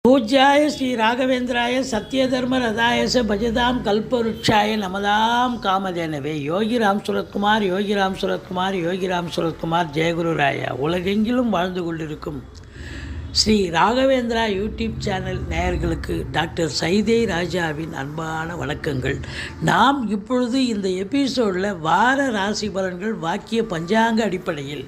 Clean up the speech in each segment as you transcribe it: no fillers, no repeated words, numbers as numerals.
பூஜ்யாய ஸ்ரீ ராகவேந்திராய சத்யதர்ம ரதாயச பஜதாம் கல்பருட்சாய நமதாம் காமதேனவே. யோகிராம் சுரத்குமார் யோகிராம் சுரத்குமார் யோகிராம் சுரத்குமார் ஜெயகுரு ராயா. உலகெங்கிலும் வாழ்ந்து கொண்டிருக்கும் ஸ்ரீ ராகவேந்திரா யூடியூப் சேனல் நேயர்களுக்கு டாக்டர் சைதை ராஜாவின் அன்பான வணக்கங்கள். நாம் இப்பொழுது இந்த எபிசோடில் வார ராசி பலன்கள் வாக்கிய பஞ்சாங்க அடிப்படையில்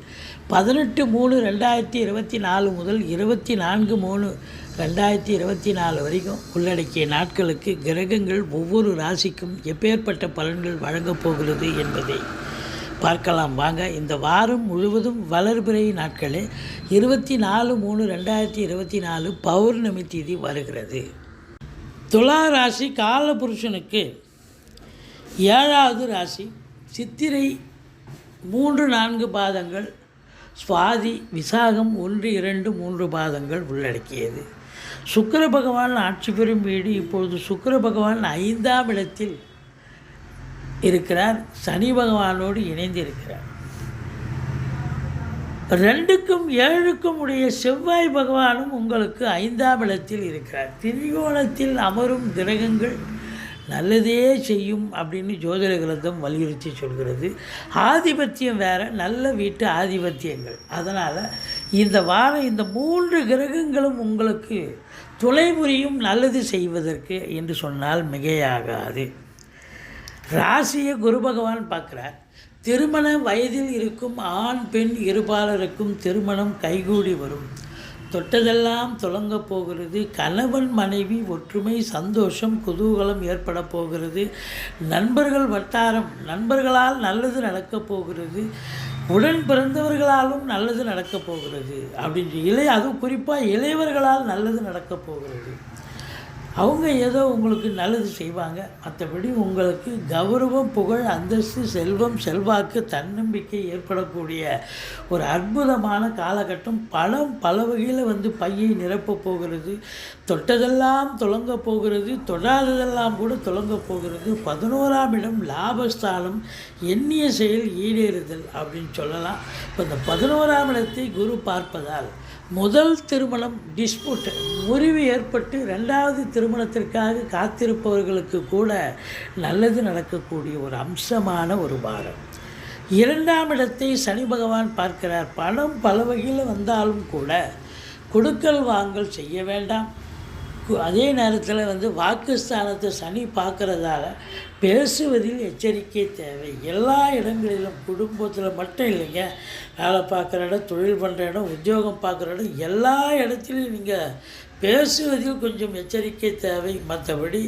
18/3/2024 முதல் 24/3/2024 வரைக்கும் உள்ளடக்கிய நாட்களுக்கு கிரகங்கள் ஒவ்வொரு ராசிக்கும் எப்பேற்பட்ட பலன்கள் வழங்கப் போகிறது என்பதை பார்க்கலாம் வாங்க. இந்த வாரம் முழுவதும் வளர்பிறை நாட்களே 24/3/2024 பௌர்ணமி தேதி வருகிறது. துலா ராசி காலபுருஷனுக்கு 7வது ராசி. சித்திரை 3-4 பாதங்கள், சுவாதி விசாகம் 1-2-3 பாதங்கள் உள்ளடக்கியது. சுக்கிர பகவான் ஆட்சி பெறும் வீடு. இப்பொழுது சுக்கிர பகவான் 5ஆம் இடத்தில் இருக்கிறார். சனி பகவானோடு இணைந்து இருக்கிறார். 2க்கும் 7க்கும் உடைய செவ்வாய் பகவானும் உங்களுக்கு 5ஆம் இடத்தில் இருக்கிறார். திரிகோணத்தில் அமரும் கிரகங்கள் நல்லதே செய்யும் அப்படின்னு ஜோதிட கிரந்தம் வலியுறுத்தி சொல்கிறது. ஆதிபத்தியம் வேறு, நல்ல வீட்டு ஆதிபத்தியங்கள். அதனால் இந்த வாரம் இந்த 3 கிரகங்களும் உங்களுக்கு துணை புரியும், நல்லது செய்வதற்கு என்று சொன்னால் மிகையாகாது. ராசியை குரு பகவான் பார்க்குறார். திருமண வயதில் இருக்கும் ஆண் பெண் இருபாலருக்கும் திருமணம் கைகூடி வரும். தொட்டதெல்லாம் தொடங்கப் போகிறது. கணவன் மனைவி ஒற்றுமை, சந்தோஷம், குதூகலம் ஏற்பட போகிறது. நண்பர்கள் வட்டாரம், நண்பர்களால் நல்லது நடக்கப் போகிறது. உடன் பிறந்தவர்களாலும் நல்லது நடக்கப் போகிறது. அப்படின்ற அதுவும் குறிப்பாக இளையவர்களால் நல்லது நடக்கப் போகிறது. அவங்க ஏதோ உங்களுக்கு நல்லது செய்வாங்க. மற்றபடி உங்களுக்கு கௌரவம், புகழ், அந்தஸ்து, செல்வம், செல்வாக்கு, தன்னம்பிக்கை ஏற்படக்கூடிய ஒரு அற்புதமான காலகட்டம். பணம் பல வகையில் பையை நிரப்பப் போகிறது. தொட்டதெல்லாம் தொடங்க போகிறது. தொடாததெல்லாம் கூட தொடங்க போகிறது. 11ஆம் இடம் லாபஸ்தானம், எண்ணிய செயல் ஈடேறுதல் அப்படின்னு சொல்லலாம். இப்போ இந்த 11ஆம் இடத்தை குரு பார்ப்பதால் முதல் திருமணம் டிஸ்பியூட், முறிவு ஏற்பட்டு 2வது திருமணத்திற்காக காத்திருப்பவர்களுக்கு கூட நல்லது நடக்கக்கூடிய ஒரு அம்சமான ஒரு வாரம். 2ஆம் இடத்தை சனி பகவான் பார்க்கிறார். பணம் பல வகையில் வந்தாலும் கூட கொடுக்கல் வாங்கல் செய்ய வேண்டாம். அதே நேரத்தில் வாக்குஸ்தானத்தை சனி பார்க்குறதால பேசுவதில் எச்சரிக்கை தேவை. எல்லா இடங்களிலும், குடும்பத்தில் மட்டும் இல்லைங்க, வேலை பார்க்குற இடம், தொழில் பண்ணுற இடம், உத்தியோகம் பார்க்குற இடம், எல்லா இடத்துலையும் நீங்கள் பேசுவதில் கொஞ்சம் எச்சரிக்கை தேவை. மற்றபடி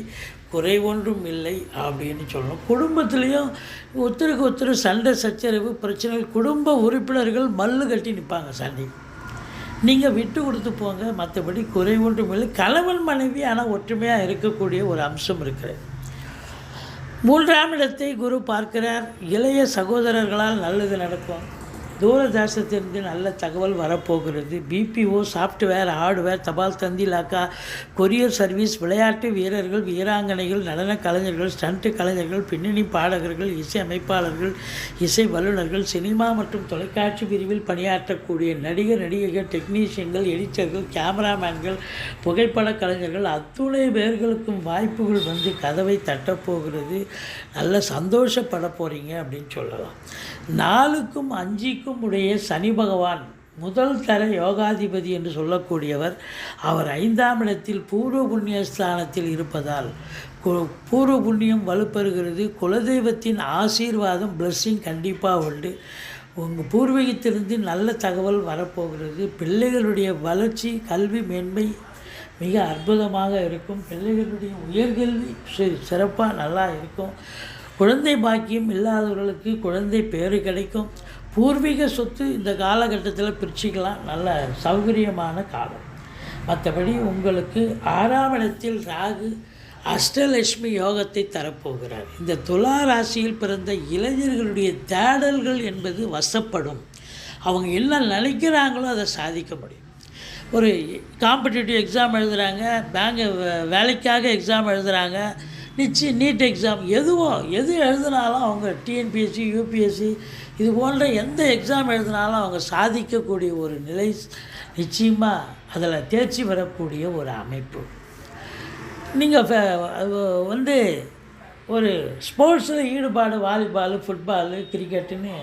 குறை ஒன்றும் இல்லை அப்படின்னு சொல்லணும். குடும்பத்துலேயும் ஒருத்தருக்கு ஒருத்தர் சண்டை சச்சரவு பிரச்சனைகள், குடும்ப உறுப்பினர்கள் மல்லு கட்டி நிற்பாங்க சண்டை. நீங்கள் விட்டு கொடுத்து போங்க. மற்றபடி குறை ஒன்றும் இல்லை. கணவன் மனைவி ஆனால் ஒற்றுமையாக இருக்கக்கூடிய ஒரு அம்சம் இருக்கிறது. 3ஆம் இடத்தை குரு பார்க்கிறார். இளைய சகோதரர்களால் நல்லது நடக்கும். தூரதேசத்திலிருந்து நல்ல தகவல் வரப்போகிறது. பிபிஓ, சாஃப்ட்வேர், ஹார்ட்வேர், தபால் தந்தி இலாக்கா, கொரியர் சர்வீஸ், விளையாட்டு வீரர்கள், வீராங்கனைகள், நடன கலைஞர்கள், ஸ்டண்ட் கலைஞர்கள், பின்னணி பாடகர்கள், இசை அமைப்பாளர்கள், இசை வல்லுநர்கள், சினிமா மற்றும் தொலைக்காட்சி பிரிவில் பணியாற்றக்கூடிய நடிகர் நடிகைகள், டெக்னீஷியன்கள், எடிட்டர்கள், கேமராமேன்கள், புகைப்பட கலைஞர்கள், அத்துணை பேர்களுக்கும் வாய்ப்புகள் கதவை தட்டப்போகிறது. நல்ல சந்தோஷப்பட போகிறீங்க அப்படின்னு சொல்லலாம். 4க்கும் 5க்கும் உடைய சனி பகவான் முதல் தர யோகாதிபதி என்று சொல்லக்கூடியவர். அவர் 5ஆம் இடத்தில் பூர்வ புண்ணிய ஸ்தானத்தில் இருப்பதால் பூர்வ புண்ணியம் வலுப்பெறுகிறது. குலதெய்வத்தின் ஆசீர்வாதம், பிளஸ்ஸிங் கண்டிப்பாக உண்டு. உங்கள் பூர்வீகத்திலிருந்து நல்ல தகவல் வரப்போகிறது. பிள்ளைகளுடைய வளர்ச்சி, கல்வி மேன்மை மிக அற்புதமாக இருக்கும். பிள்ளைகளுடைய உயர்கல்வி சிறப்பாக நல்லா இருக்கும். குழந்தை பாக்கியம் இல்லாதவர்களுக்கு குழந்தை பேறு கிடைக்கும். பூர்வீக சொத்து இந்த காலகட்டத்தில் பிரிச்சுக்கலாம். நல்ல சௌகரியமான காலம். மற்றபடி உங்களுக்கு 6ஆம் இடத்தில் ராகு அஷ்டலட்சுமி யோகத்தை தரப்போகிறார். இந்த துலா ராசியில் பிறந்த இளைஞர்களுடைய தேடல்கள் என்பது வசப்படும். அவங்க என்ன நினைக்கிறாங்களோ அதை சாதிக்க முடியும். ஒரு காம்படிட்டிவ் எக்ஸாம் எழுதுகிறாங்க, வேலைக்காக எக்ஸாம் எழுதுகிறாங்க, நீட் எக்ஸாம், எது எழுதினாலும் அவங்க டிஎன்பிஎஸ்சி, யூபிஎஸ்சி இது போன்ற எந்த எக்ஸாம் எழுதினாலும் அவங்க சாதிக்கக்கூடிய ஒரு நிலை நிச்சயமாக அதில் தேர்ச்சி வரக்கூடிய ஒரு அமைப்பு. நீங்கள் வந்து ஒரு ஸ்போர்ட்ஸில் ஈடுபாடு, வாலிபாலு, ஃபுட்பாலு, கிரிக்கெட்டுன்னு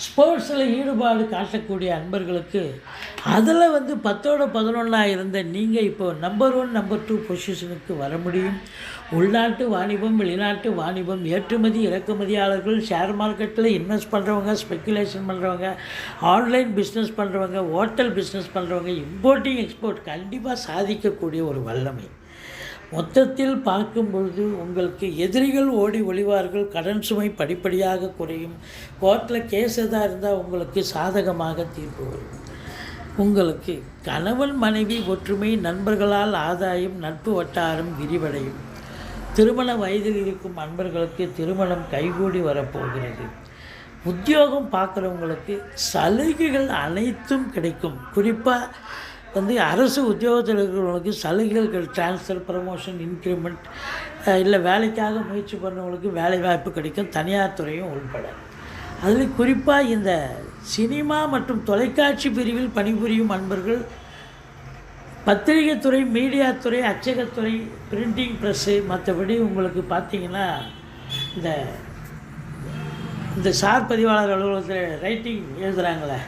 ஸ்போர்ட்ஸில் ஈடுபாடு காட்டக்கூடிய அன்பர்களுக்கு அதில் வந்து 10ஓட 11 இருந்த நீங்கள் இப்போ நம்பர் 1 நம்பர் 2 பொசிஷனுக்கு வர முடியும். உள்நாட்டு வாணிபம், வெளிநாட்டு வாணிபம், ஏற்றுமதி இறக்குமதியாளர்கள், ஷேர் மார்க்கெட்டில் இன்வெஸ்ட் பண்ணுறவங்க, ஸ்பெக்குலேஷன் பண்ணுறவங்க, ஆன்லைன் பிஸ்னஸ் பண்ணுறவங்க, ஹோட்டல் பிஸ்னஸ் பண்ணுறவங்க, இம்போர்ட்டிங் எக்ஸ்போர்ட் கண்டிப்பாக சாதிக்கக்கூடிய ஒரு வல்லமை. மொத்தத்தில் பார்க்கும் பொழுது உங்களுக்கு எதிரிகள் ஓடி ஒளிவார்கள். கடன் சுமை படிப்படியாக குறையும். கோர்ட்டில் கேஸ் எதாக இருந்தால் உங்களுக்கு சாதகமாக தீர்ப்பு வரும். உங்களுக்கு கணவன் மனைவி ஒற்றுமை, நண்பர்களால் ஆதாயம், நட்பு வட்டாரம் விரிவடையும். திருமண வயதில் இருக்கும் அன்பர்களுக்கு திருமணம் கைகூடி வரப்போகிறது. உத்தியோகம் பார்க்குறவங்களுக்கு சலுகைகள் அனைத்தும் கிடைக்கும். குறிப்பாக வந்து அரசு உத்தியோகத்தில் இருக்கிறவங்களுக்கு சலுகைகள், ட்ரான்ஸ்ஃபர், ப்ரமோஷன், இன்க்ரிமெண்ட், இல்லை வேலைக்காக முயற்சி பண்ணுறவங்களுக்கு வேலை வாய்ப்பு கிடைக்கும். தனியார் துறையும் உள்பட. அதில் குறிப்பாக இந்த சினிமா மற்றும் தொலைக்காட்சி பிரிவில் பணிபுரியும் அன்பர்கள், பத்திரிகை துறை, மீடியா துறை, அச்சகத்துறை, பிரிண்டிங் ப்ரெஸ்ஸு, மற்றபடி உங்களுக்கு பார்த்திங்கன்னா இந்த சார் பதிவாளர் அலுவலகத்தில் ரைட்டிங் எழுதுகிறாங்களே,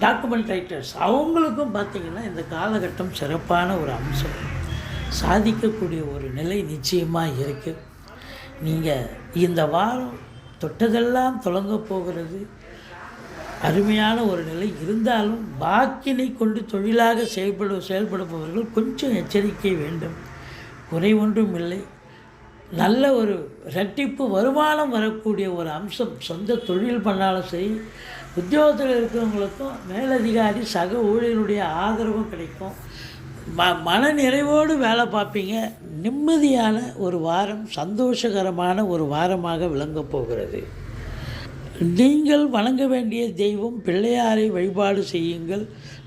டாக்குமெண்ட் ரைட்டர்ஸ், அவங்களுக்கும் பார்த்திங்கன்னா இந்த காலகட்டம் சிறப்பான ஒரு அம்சம். சாதிக்கக்கூடிய ஒரு நிலை நிச்சயமாக இருக்குது. நீங்கள் இந்த வாரம் தொட்டதெல்லாம் தொடங்க போகிறது. அருமையான ஒரு நிலை இருந்தாலும் வாக்கினை கொண்டு தொழிலாக செயல்படுபவர்கள் கொஞ்சம் எச்சரிக்கை வேண்டும். குறை ஒன்றும் இல்லை. நல்ல ஒரு இரட்டிப்பு வருமானம் வரக்கூடிய ஒரு அம்சம். சொந்த தொழில் பண்ணாலும் சரி, உத்தியோகத்தில் இருக்கிறவங்களுக்கும் மேலதிகாரி சக ஊழியருடைய ஆதரவும் கிடைக்கும். மன நிறைவோடு வேலை பார்ப்பீங்க. நிம்மதியான ஒரு வாரம், சந்தோஷகரமான ஒரு வாரமாக விளங்கப் போகிறது. நீங்கள் வணங்க வேண்டிய தெய்வம் பிள்ளையாரை வழிபாடு செய்யுங்கள்.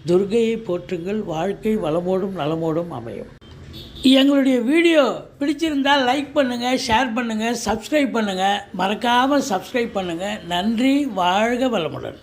துர்க்கையை போற்றுங்கள். வாழ்க்கை வளமோடும் நலமோடும் அமையும். எங்களுடைய வீடியோ பிடிச்சிருந்தால் லைக் பண்ணுங்கள், ஷேர் பண்ணுங்கள், சப்ஸ்கிரைப் பண்ணுங்கள். மறக்காமல் சப்ஸ்கிரைப் பண்ணுங்கள். நன்றி. வாழ்க வளமுடன்.